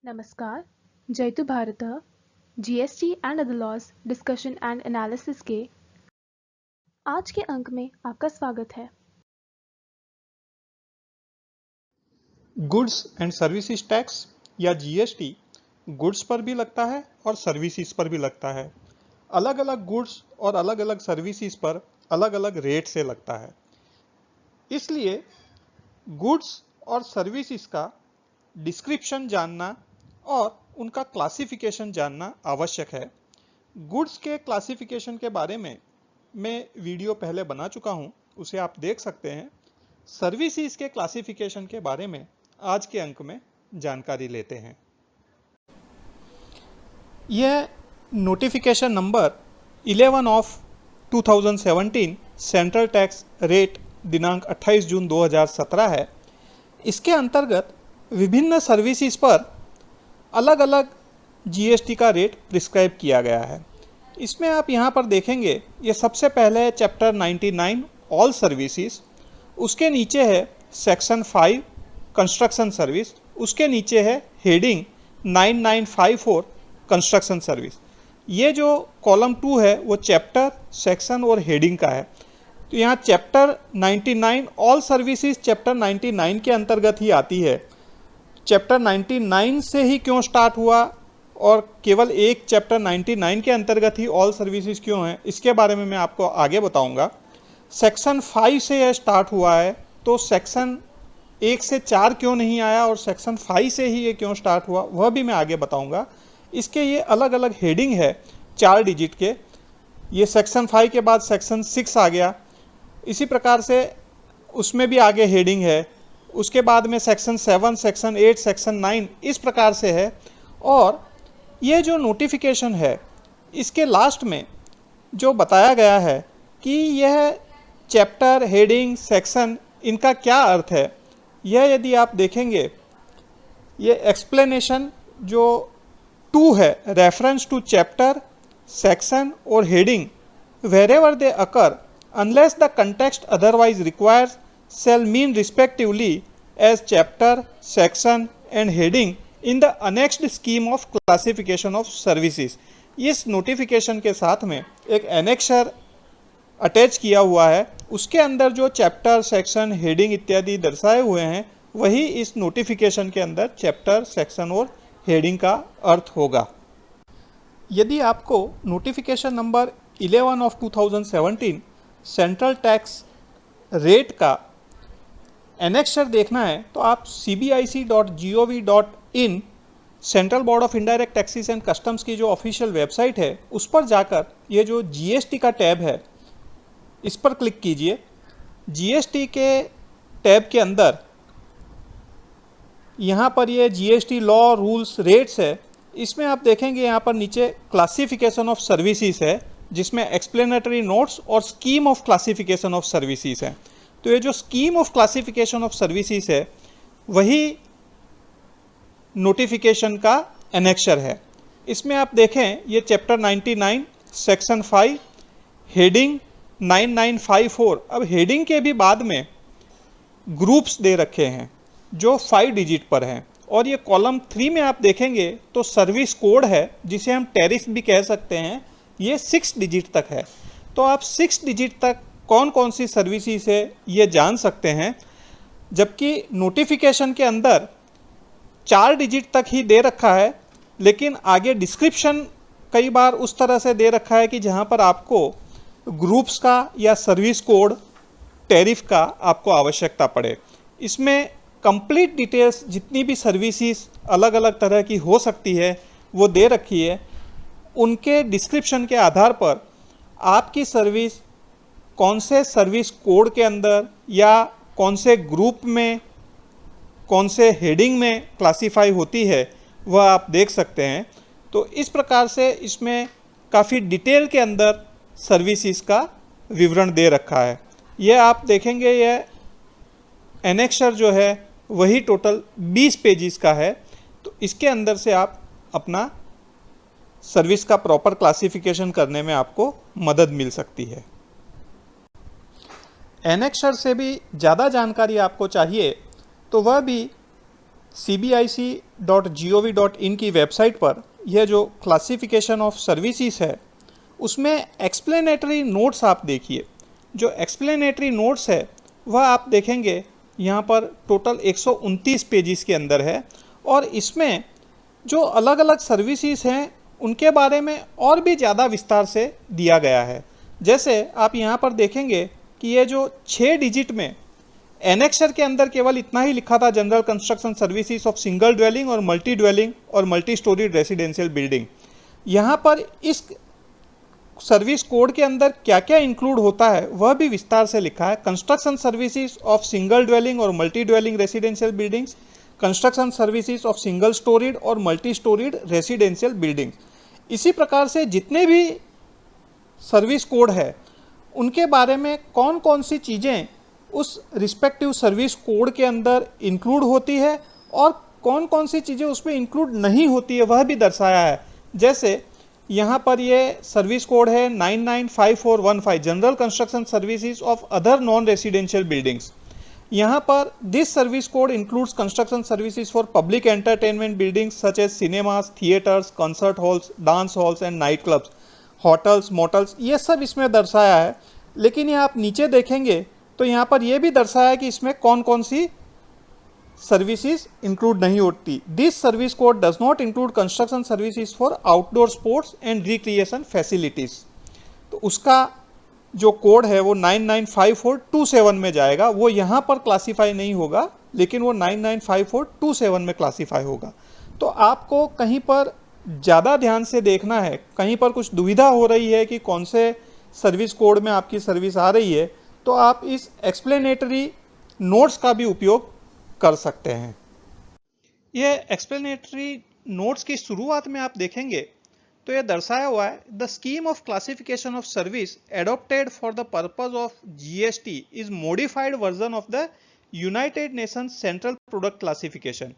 नमस्कार, जयतु भारतः GST and other laws discussion and analysis के आज के अंक में आपका स्वागत है। गुड्स एंड सर्विसेज टैक्स या जीएसटी गुड्स पर भी लगता है और सर्विसेज पर भी लगता है। अलग अलग गुड्स और अलग अलग सर्विसेज पर अलग अलग रेट से लगता है। इसलिए गुड्स और सर्विसेज का डिस्क्रिप्शन जानना और उनका क्लासिफिकेशन जानना आवश्यक है। गुड्स के क्लासिफिकेशन के बारे में मैं वीडियो पहले बना चुका हूं, उसे आप देख सकते हैं। सर्विसेज के क्लासिफिकेशन के बारे में आज के अंक में जानकारी लेते हैं। यह notification number 11 of 2017 central tax rate दिनांक 28 जून 2017 है। इसके अंतर्गत विभिन्न सर्विसेज पर अलग अलग जीएसटी का रेट प्रिस्क्राइब किया गया है। इसमें आप यहाँ पर देखेंगे, ये सबसे पहले है चैप्टर 99 ऑल सर्विसेज, उसके नीचे है सेक्शन 5 कंस्ट्रक्शन सर्विस, उसके नीचे है हेडिंग 9954 कंस्ट्रक्शन सर्विस। ये जो कॉलम 2 है वो चैप्टर, सेक्शन और हेडिंग का है। तो यहाँ चैप्टर 99 ऑल सर्विसेज चैप्टर 99 के अंतर्गत ही आती है। चैप्टर 99 से ही क्यों स्टार्ट हुआ और केवल एक चैप्टर 99 के अंतर्गत ही ऑल सर्विसेज क्यों है, इसके बारे में मैं आपको आगे बताऊंगा। सेक्शन 5 से यह स्टार्ट हुआ है, तो सेक्शन 1 से 4 क्यों नहीं आया और सेक्शन 5 से ही ये क्यों स्टार्ट हुआ, वह भी मैं आगे बताऊंगा। इसके ये अलग अलग हेडिंग है 4 डिजिट के। ये सेक्शन 5 के बाद सेक्शन 6 आ गया, इसी प्रकार से उसमें भी आगे हेडिंग है। उसके बाद में सेक्शन 7, सेक्शन 8, सेक्शन 9 इस प्रकार से है। और ये जो नोटिफिकेशन है, इसके लास्ट में जो बताया गया है कि यह चैप्टर, हेडिंग, सेक्शन, इनका क्या अर्थ है, यह यदि आप देखेंगे, ये एक्सप्लेनेशन जो 2 है, रेफरेंस टू चैप्टर, सेक्शन और heading wherever they occur unless the context otherwise requires shall mean respectively as chapter, section and heading in the annexed scheme of classification of services। इस नोटिफिकेशन के साथ में एक annexure attach किया हुआ है, उसके अंदर जो चैप्टर, सेक्शन, हेडिंग इत्यादि दर्शाए हुए हैं वही इस नोटिफिकेशन के अंदर चैप्टर, सेक्शन और हेडिंग का अर्थ होगा। यदि आपको notification number 11 of 2017 central tax rate का एनेक्सर देखना है तो आप cbic.gov.in central board of indirect taxes and customs की जो ऑफिशियल वेबसाइट है उस पर जाकर ये जो जीएसटी का टैब है इस पर क्लिक कीजिए। जीएसटी के टैब के अंदर यहाँ पर ये जीएसटी लॉ, रूल्स, रेट्स है। इसमें आप देखेंगे यहाँ पर नीचे क्लासिफिकेशन ऑफ सर्विसेज है, जिसमें एक्सप्लेनेटरी नोट्स और scheme of classification of services है। तो ये जो scheme of classification of services है वही नोटिफिकेशन का एनेक्सर है। इसमें आप देखें, ये चैप्टर 99 सेक्शन 5 हेडिंग 9954। अब हेडिंग के भी बाद में ग्रुप्स दे रखे हैं जो 5 डिजिट पर हैं। और ये कॉलम 3 में आप देखेंगे तो सर्विस कोड है, जिसे हम टैरिफ भी कह सकते हैं, ये 6 डिजिट तक है। तो आप 6 डिजिट तक कौन कौन सी सर्विसेज है ये जान सकते हैं, जबकि नोटिफिकेशन के अंदर 4 डिजिट तक ही दे रखा है, लेकिन आगे डिस्क्रिप्शन कई बार उस तरह से दे रखा है कि जहां पर आपको ग्रुप्स का या सर्विस कोड, टैरिफ का आपको आवश्यकता पड़े। इसमें कंप्लीट डिटेल्स जितनी भी सर्विसेज अलग अलग तरह की हो सकती है वो दे रखी है। उनके डिस्क्रिप्शन के आधार पर आपकी सर्विस कौन से सर्विस कोड के अंदर या कौन से ग्रुप में, कौन से हेडिंग में क्लासीफाई होती है वह आप देख सकते हैं। तो इस प्रकार से इसमें काफ़ी डिटेल के अंदर सर्विसेज का विवरण दे रखा है। यह आप देखेंगे, यह एनेक्सर जो है वही टोटल 20 पेजेस का है। तो इसके अंदर से आप अपना सर्विस का प्रॉपर क्लासिफिकेशन करने में आपको मदद मिल सकती है। एनेक्सर से भी ज़्यादा जानकारी आपको चाहिए तो वह भी cbic.gov.in की वेबसाइट पर यह जो क्लासिफिकेशन ऑफ सर्विसेज है उसमें एक्सप्लेनेटरी नोट्स आप देखिए। जो एक्सप्लेनेटरी नोट्स है वह आप देखेंगे यहाँ पर टोटल 129 पेजेस के अंदर है और इसमें जो अलग अलग सर्विसेज हैं उनके बारे में और भी ज़्यादा विस्तार से दिया गया है। जैसे आप यहाँ पर देखेंगे कि ये जो 6 डिजिट में एनेक्सर के अंदर केवल इतना ही लिखा था, general construction services of single dwelling और मल्टी स्टोरीड रेसिडेंशियल बिल्डिंग। यहाँ पर इस सर्विस कोड के अंदर क्या क्या इंक्लूड होता है वह भी विस्तार से लिखा है। Construction services of single dwelling और multi dwelling residential buildings, construction services of single storied और मल्टी स्टोरीड रेसिडेंशियल बिल्डिंग्स। इसी प्रकार से जितने भी सर्विस कोड है उनके बारे में कौन कौन सी चीज़ें उस रिस्पेक्टिव सर्विस कोड के अंदर इंक्लूड होती है और कौन कौन सी चीज़ें उसमें इंक्लूड नहीं होती है वह भी दर्शाया है। जैसे यहाँ पर ये सर्विस कोड है 995415 general construction services of other non residential buildings. यहाँ पर this service code includes construction services for public entertainment buildings such as cinemas, theatres, concert halls, dance halls and night clubs, hotels, motels, ये सब इसमें दर्शाया है। लेकिन ये आप नीचे देखेंगे तो यहाँ पर यह भी दर्शाया है कि इसमें कौन कौन सी सर्विसेज इंक्लूड नहीं होती। This service code does not include construction services for outdoor sports and recreation facilities. तो उसका जो कोड है वो 995427 में जाएगा, वो यहाँ पर क्लासीफाई नहीं होगा लेकिन वो 995427 में क्लासीफाई होगा। तो आपको कहीं पर ज़्यादा ध्यान से देखना है, कहीं पर कुछ दुविधा हो रही है कि कौन से सर्विस कोड में आपकी सर्विस आ रही है, तो आप इस एक्सप्लेनेटरी नोट्स का भी उपयोग कर सकते हैं। ये एक्सप्लेनेटरी नोट्स की शुरुआत में आप देखेंगे तो यह दर्शाया हुआ है, the scheme of classification of service adopted for the purpose of GST is modified version of the United Nations central product classification.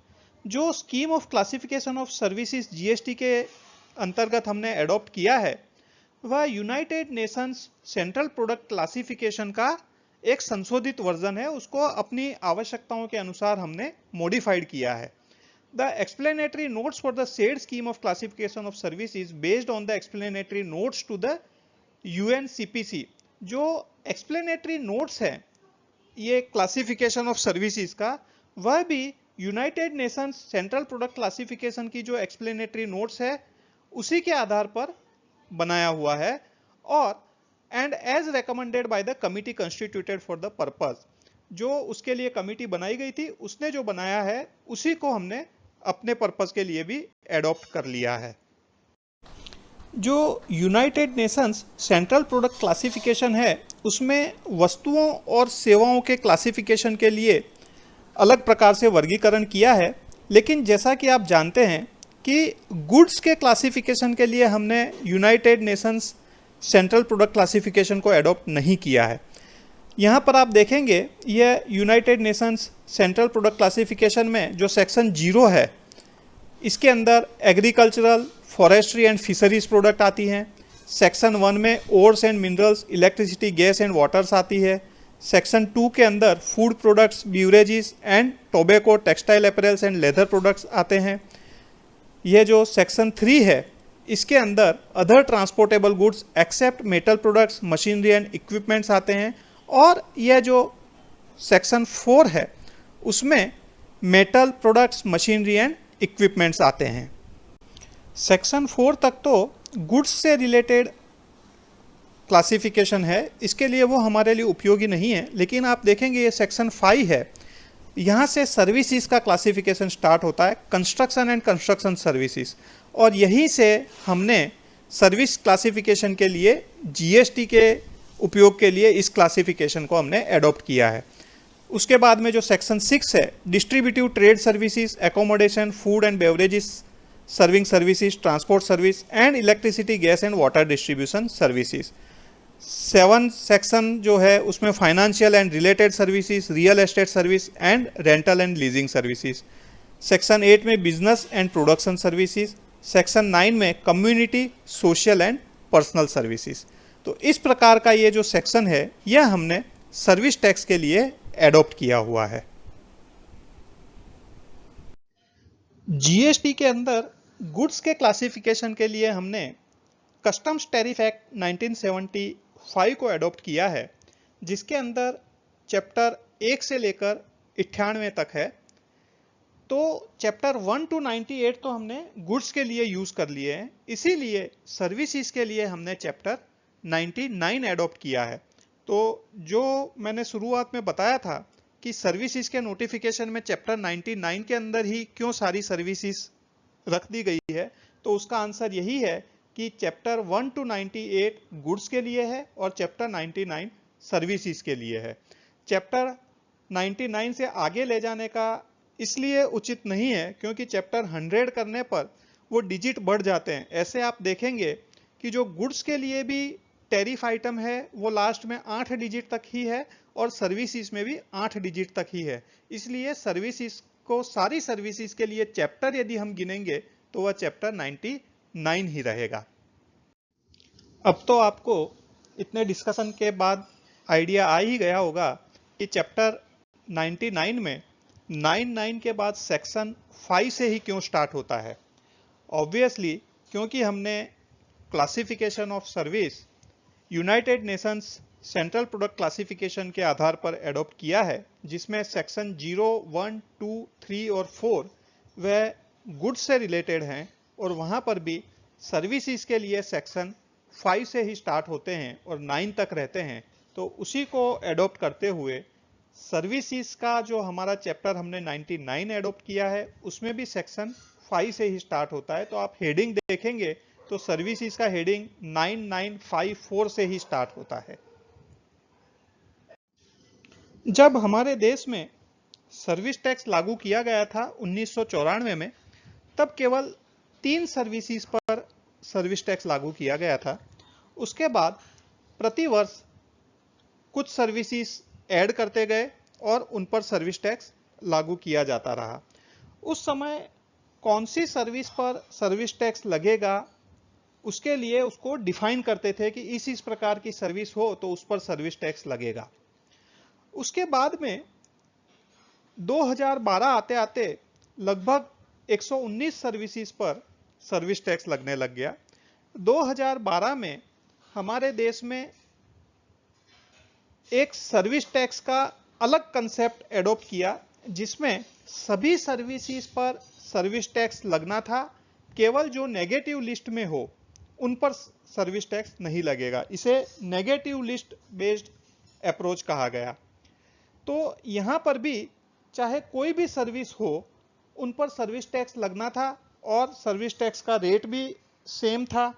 जो scheme of classification of services GST के अंतर्गत हमने एडॉप्ट किया है वह United Nations central product classification का एक संशोधित वर्जन है। उसको अपनी आवश्यकताओं के अनुसार हमने मॉडिफाइड किया है। The explanatory notes for the said scheme of classification of service is based on the explanatory notes to the UNCPC. जो एक्सप्लेनेटरी नोट्स है ये क्लासिफिकेशन ऑफ सर्विसेज का, वह भी United Nations central product classification की जो एक्सप्लेनेटरी नोट्स है उसी के आधार पर बनाया हुआ है और and as recommended by the committee constituted for the purpose. जो उसके लिए कमिटी बनाई गई थी उसने जो बनाया है उसी को हमने अपने पर्पज के लिए भी एडॉप्ट कर लिया है। जो United Nations central product classification है उसमें वस्तुओं और सेवाओं के क्लासिफिकेशन के लिए अलग प्रकार से वर्गीकरण किया है, लेकिन जैसा कि आप जानते हैं कि गुड्स के क्लासिफिकेशन के लिए हमने United Nations central product classification को एडॉप्ट नहीं किया है। यहाँ पर आप देखेंगे यह United Nations central product classification में जो सेक्शन 0 है इसके अंदर agricultural, forestry and fisheries product आती हैं। सेक्शन 1 में ores and minerals, electricity, gas and waters आती है। सेक्शन 2 के अंदर food products, beverages and tobacco, textile apparels and leather products आते हैं। यह जो सेक्शन 3 है इसके अंदर other transportable goods except metal products, machinery and equipments आते हैं। और यह जो सेक्शन 4 है उसमें metal products, machinery and equipments आते हैं। सेक्शन 4 तक तो गुड्स से रिलेटेड क्लासिफिकेशन है, इसके लिए वो हमारे लिए उपयोगी नहीं है। लेकिन आप देखेंगे ये सेक्शन 5 है, यहाँ से सर्विसेज का क्लासिफिकेशन स्टार्ट होता है, कंस्ट्रक्शन एंड कंस्ट्रक्शन सर्विसेज, और यहीं से हमने सर्विस क्लासिफिकेशन के लिए जीएसटी के उपयोग के लिए इस क्लासिफिकेशन को हमने एडॉप्ट किया है। उसके बाद में जो सेक्शन 6 है, distributive trade services, accommodation, food and beverages serving services, transport service and electricity, gas and water distribution services. 7 section जो है उसमें financial and related services, real estate service and rental and leasing services. Section 8 में business and production services. Section 9 में community, social and personal services. तो इस प्रकार का ये जो सेक्शन है यह हमने सर्विस टैक्स के लिए एडॉप्ट किया हुआ है। जीएसटी के अंदर गुड्स के क्लासिफिकेशन के लिए हमने कस्टम्स टैरिफ एक्ट 1975 को अडॉप्ट किया है, जिसके अंदर चैप्टर 1 से लेकर 98 तक है। तो चैप्टर 1 to 98 तो हमने गुड्स के लिए यूज कर लिए हैं, इसीलिए सर्विसेज के लिए हमने चैप्टर 99 अडॉप्ट किया है। तो जो मैंने शुरुआत में बताया था कि सर्विसेज के नोटिफिकेशन में चैप्टर 99 के अंदर ही क्यों सारी सर्विसेज रख दी गई है, तो उसका आंसर यही है कि चैप्टर 1 to 98 गुड्स के लिए है और चैप्टर 99 सर्विसेज के लिए है। चैप्टर 99 से आगे ले जाने का इसलिए उचित नहीं है क्योंकि चैप्टर 100 करने पर वो डिजिट बढ़ जाते हैं। ऐसे आप देखेंगे कि जो गुड्स के लिए भी टैरिफ आइटम है वो लास्ट में 8 डिजिट तक ही है और सर्विसेज में भी 8 डिजिट तक ही है। इसलिए सर्विसेज को, सारी सर्विसेज के लिए चैप्टर यदि हम गिनेंगे तो वह चैप्टर 99 ही रहेगा। अब तो आपको इतने डिस्कशन के बाद आइडिया आ ही गया होगा कि चैप्टर 99 में 99 के बाद सेक्शन 5 से ही क्यों स्टार्ट होता है। ऑब्वियसली क्योंकि हमने classification of service United Nations central product classification के आधार पर एडॉप्ट किया है, जिसमें सेक्शन 0, 1, 2, 3 और 4 वह गुड्स से रिलेटेड हैं और वहां पर भी सर्विसेज के लिए सेक्शन 5 से ही स्टार्ट होते हैं और 9 तक रहते हैं। तो उसी को एडॉप्ट करते हुए सर्विसेज का जो हमारा चैप्टर हमने 99 एडॉप्ट किया है उसमें भी सेक्शन 5 से ही स्टार्ट होता है। तो आप हेडिंग देखेंगे तो सर्विसेज का हेडिंग 9954 से ही स्टार्ट होता है। जब हमारे देश में सर्विस टैक्स लागू किया गया था 1994 में, तब केवल 3 सर्विसेज पर सर्विस टैक्स लागू किया गया था। उसके बाद प्रतिवर्ष कुछ सर्विसेज ऐड करते गए और उन पर सर्विस टैक्स लागू किया जाता रहा। उस समय कौन सी सर्विस पर सर्विस टैक्स लगेगा उसके लिए उसको डिफाइन करते थे कि इस प्रकार की सर्विस हो तो उस पर सर्विस टैक्स लगेगा। उसके बाद में 2012 आते आते लगभग 119 सर्विसेज पर सर्विस टैक्स लगने लग गया। 2012 में हमारे देश में एक सर्विस टैक्स का अलग कंसेप्ट एडॉप्ट किया, जिसमें सभी सर्विसेज पर सर्विस टैक्स लगना था, केवल जो नेगेटिव लिस्ट में हो उन पर सर्विस टैक्स नहीं लगेगा। इसे नेगेटिव लिस्ट बेस्ड अप्रोच कहा गया। तो यहां पर भी चाहे कोई भी सर्विस हो उन पर सर्विस टैक्स लगना था और सर्विस टैक्स का रेट भी सेम था।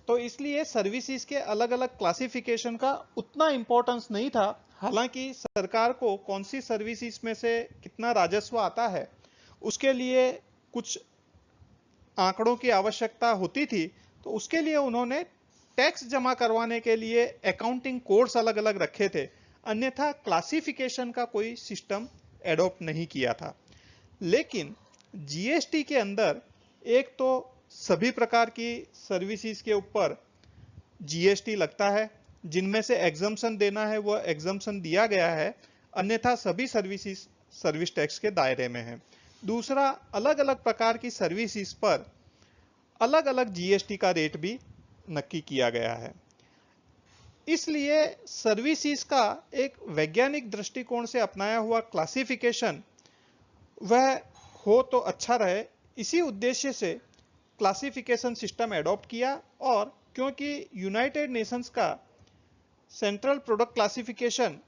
तो इसलिए सर्विसेज के अलग अलग क्लासिफिकेशन का उतना इंपॉर्टेंस नहीं था। हालांकि सरकार को कौन सी सर्विसेज में से कितना राजस्व आता है उसके लिए कुछ आंकड़ों की आवश्यकता होती थी, तो उसके लिए उन्होंने टैक्स जमा करवाने के लिए अकाउंटिंग कोड्स अलग अलग रखे थे, अन्यथा क्लासिफिकेशन का कोई सिस्टम एडॉप्ट नहीं किया था। लेकिन जीएसटी के अंदर एक तो सभी प्रकार की सर्विसेज के ऊपर जीएसटी लगता है, जिनमें से एग्जम्पशन देना है वह एग्जम्पशन दिया गया है, अन्यथा सभी सर्विसेज सर्विस टैक्स के दायरे में है। दूसरा, अलग अलग प्रकार की सर्विसेज पर अलग अलग जीएसटी का रेट भी नक्की किया गया है। इसलिए सर्विसेज का एक वैज्ञानिक दृष्टिकोण से अपनाया हुआ क्लासिफिकेशन वह हो तो अच्छा रहे, इसी उद्देश्य से क्लासिफिकेशन सिस्टम एडॉप्ट किया। और क्योंकि यूनाइटेड नेशंस का सेंट्रल प्रोडक्ट क्लासिफिकेशन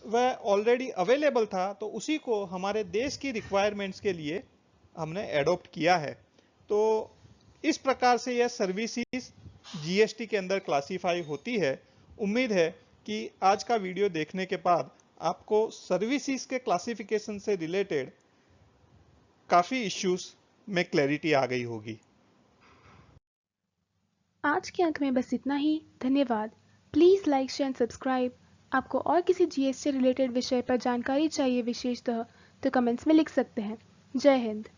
वह ऑलरेडी अवेलेबल था, तो उसी को हमारे देश की रिक्वायरमेंट्स के लिए हमने एडॉप्ट किया है। तो इस प्रकार से यह सर्विसेज जीएसटी के अंदर क्लासिफाई होती है। उम्मीद है कि आज का वीडियो देखने के बाद आपको सर्विसेज के क्लासिफिकेशन से रिलेटेड काफी इश्यूज में क्लैरिटी आ गई होगी। आज के अंक में बस इतना ही। धन्यवाद। Please like, share and subscribe. आपको और किसी जीएसटी रिलेटेड विषय पर जानकारी चाहिए विशेषतः तो कमेंट्स में लिख सकते हैं। जय हिंद।